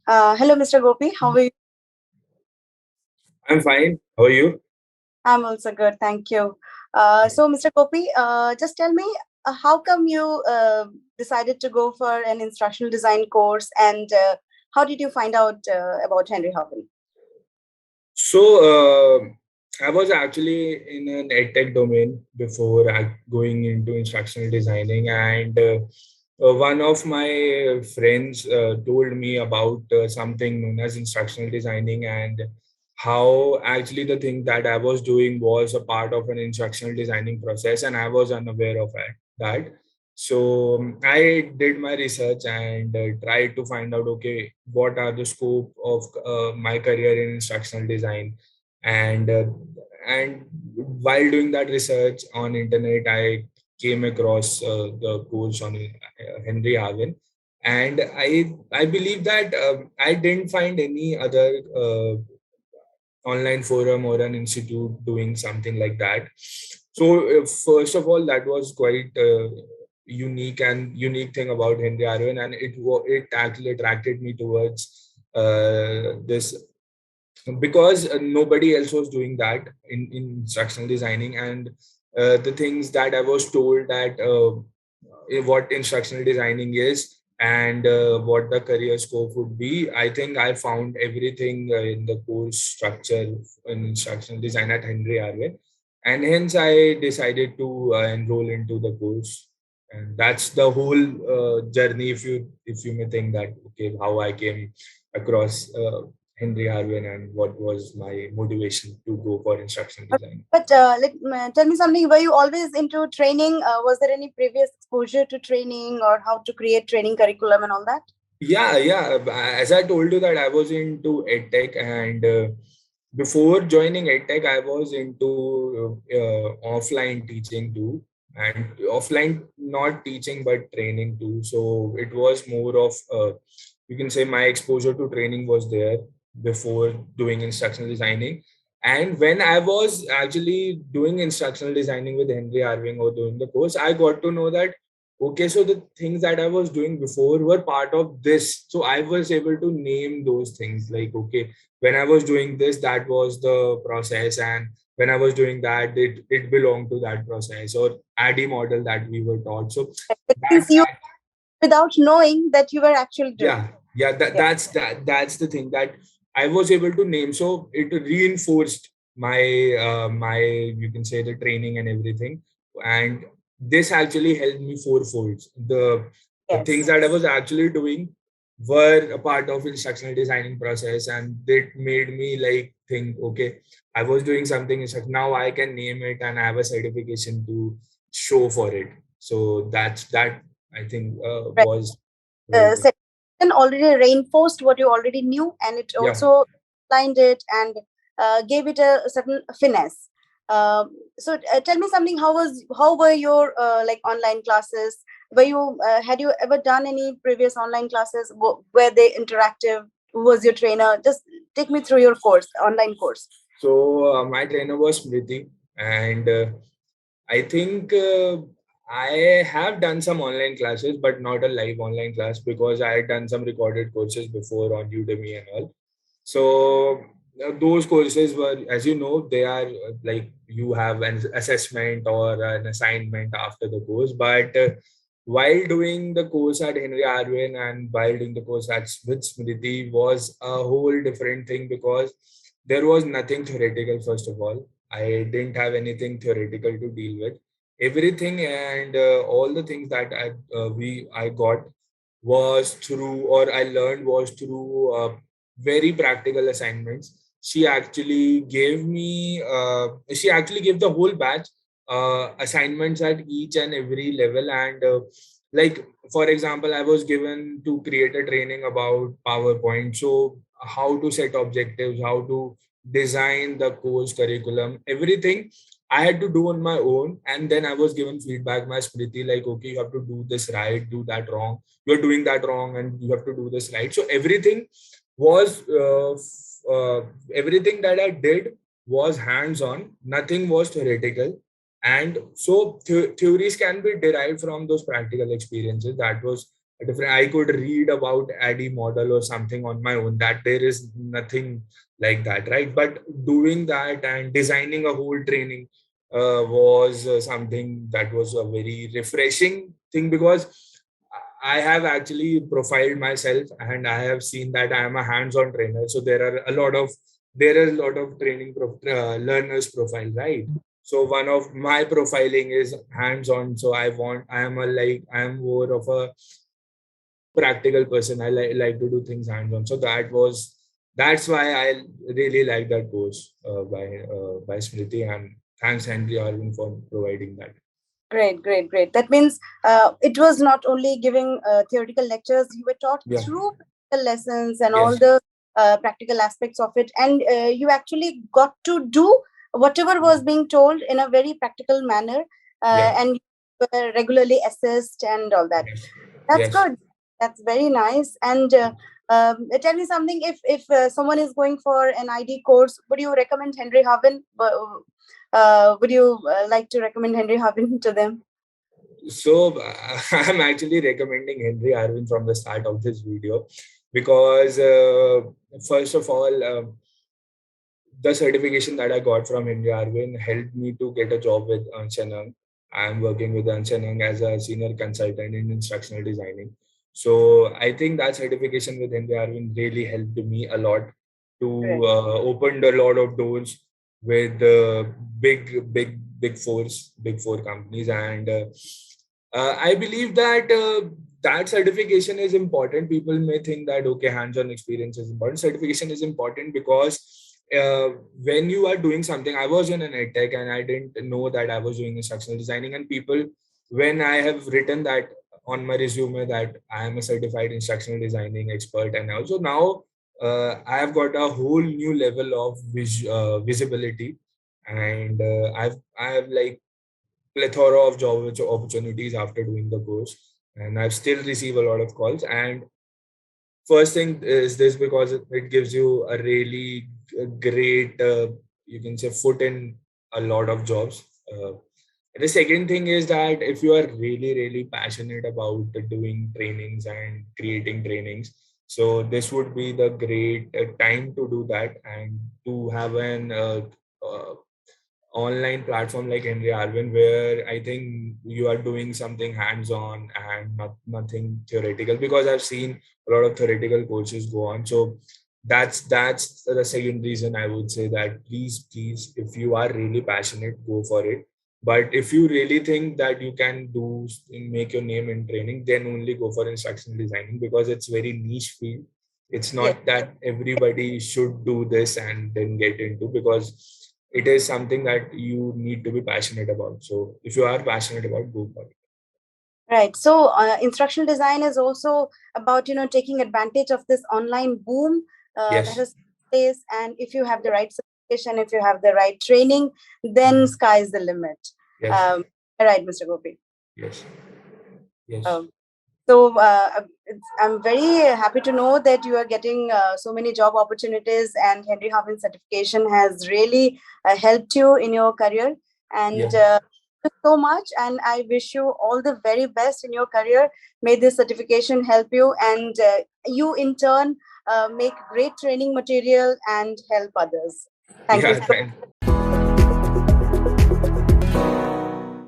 Hello, Mr. Gopi. How are you? I'm fine. How are you? I'm also good. Thank you. So, Mr. Gopi, just tell me, how come you decided to go for an instructional design course, and how did you find out about Henry Harvin? So, I was actually in an edtech domain before going into instructional designing, and one of my friends told me about something known as instructional designing and how actually the thing that I was doing was a part of an instructional designing process, and I was unaware of that. So I did my research and tried to find out, okay, what are the scope of my career in instructional design, and while doing that research on internet, I came across the course on Henry Harvin, and I believe that I didn't find any other online forum or an institute doing something like that. So first of all, that was quite unique thing about Henry Arvin, and it actually attracted me towards this because nobody else was doing that in instructional designing. And the things that I was told that what instructional designing is and what the career scope would be, I think I found everything in the course structure in instructional design at Henry Arvin, and hence I decided to enroll into the course. And that's the whole journey. If you may think that, okay, how I came across Henry Harvin and what was my motivation to go for instructional design. But tell me something. Were you always into training? Was there any previous exposure to training or how to create training curriculum and all that? Yeah. As I told you that I was into edtech, and before joining edtech, I was into offline teaching too, and offline not teaching but training too. So it was more of you can say my exposure to training was there before doing instructional designing. And when I was actually doing instructional designing with Henry Arving or doing the course, I got to know that okay, so the things that I was doing before were part of this. So I was able to name those things like, okay, when I was doing this, that was the process. And when I was doing that, it belonged to that process or ADDIE model that we were taught. So It means that, you, that without knowing that you were actually doing. yeah, Yeah. that's the thing that I was able to name. So it reinforced my you can say the training and everything, and this actually helped me fourfold. The things Yes. that I was actually doing were a part of instructional designing process, and it made me like think, okay, I was doing something now I can name it and I have a certification to show for it. So that I think Right. was very good. Certification already reinforced what you already knew, and it Yeah. also aligned it and gave it a certain finesse. So tell me something. How were your like online classes? Were you had you ever done any previous online classes? Were they interactive? Who was your trainer? Just take me through your course, online course. So my trainer was Smriti, and I think I have done some online classes, but not a live online class because I had done some recorded courses before on Udemy and all. So those courses were, as you know, they are like you have an assessment or an assignment after the course. But while doing the course at Henry Arvin and while doing the course at with Smriti was a whole different thing because there was nothing theoretical. First of all, I didn't have anything theoretical to deal with. Everything and all the things that I got was through or I learned was through very practical assignments. She actually gave the whole batch assignments at each and every level, and like for example, I was given to create a training about PowerPoint. So how to set objectives, how to design the course curriculum, everything I had to do on my own. And then I was given feedback by Smriti, like, okay, you have to do this right, do that wrong, you're doing that wrong, and you have to do this right. So was everything that I did was hands on, nothing was theoretical. And so theories can be derived from those practical experiences. That was different. I could read about ADDIE model or something on my own. That there is nothing like that, right? But doing that and designing a whole training was something that was a very refreshing thing, because I have actually profiled myself and I have seen that I am a hands-on trainer. So there are a lot of learners profile, right? So one of my profiling is hands-on. So I am more of a practical person. I like to do things hands-on. So that's why I really like that course by Smriti, and thanks Henry Arvin for providing that. Great, great, great. That means it was not only giving theoretical lectures, you were taught Yeah. through practical lessons and all Yes. the practical aspects of it. And you actually got to do whatever was being told in a very practical manner. Yeah. And you were regularly assessed and all that. Yes. That's Yes. good. That's very nice. And tell me something. If someone is going for an ID course, would you recommend Henry Harvin? Would you like to recommend Henry Harvin to them? So I'm actually recommending Henry Arvin from the start of this video, because first of all, the certification that I got from Henry Arvin helped me to get a job with Ernst and Young. I'm working with Ernst and Young as a senior consultant in instructional designing. So I think that certification with Henry Arvin really helped me a lot to Correct. opened a lot of doors with big four companies. And I believe that that certification is important. People may think that okay, hands-on experience is important. Certification is important because uh, when you are doing something, I was in an edtech and I didn't know that I was doing instructional designing. And people, when I have written that on my resume that I am a certified instructional designing expert, and also now I have got a whole new level of visibility, and I have like plethora of job opportunities after doing the course, and I've still received a lot of calls. And first thing is this, because it gives you a really great you can say foot in a lot of jobs. The second thing is that if you are really passionate about doing trainings and creating trainings, so this would be the great time to do that, and to have an uh, online platform like Henry Arvin, where I think you are doing something hands-on and nothing theoretical, because I've seen a lot of theoretical courses go on. So that's the second reason I would say that please, if you are really passionate, go for it. But if you really think that you can make your name in training, then only go for instructional designing, because it's very niche field. It's Yes. not that everybody should do this and then get into, because it is something that you need to be passionate about. So if you are passionate about, go for it. Right. So instructional design is also about taking advantage of this online boom that Yes. has place. And if you have the right certification, if you have the right training, then sky is the limit. Yes. Um, right, Mr. Gopi. Yes. Yes. Um, so I'm very happy to know that you are getting so many job opportunities, and Henry Harvin certification has really helped you in your career. And Yeah. thank you so much, and I wish you all the very best in your career. May this certification help you, and you in turn make great training material and help others. Thank you Yeah. so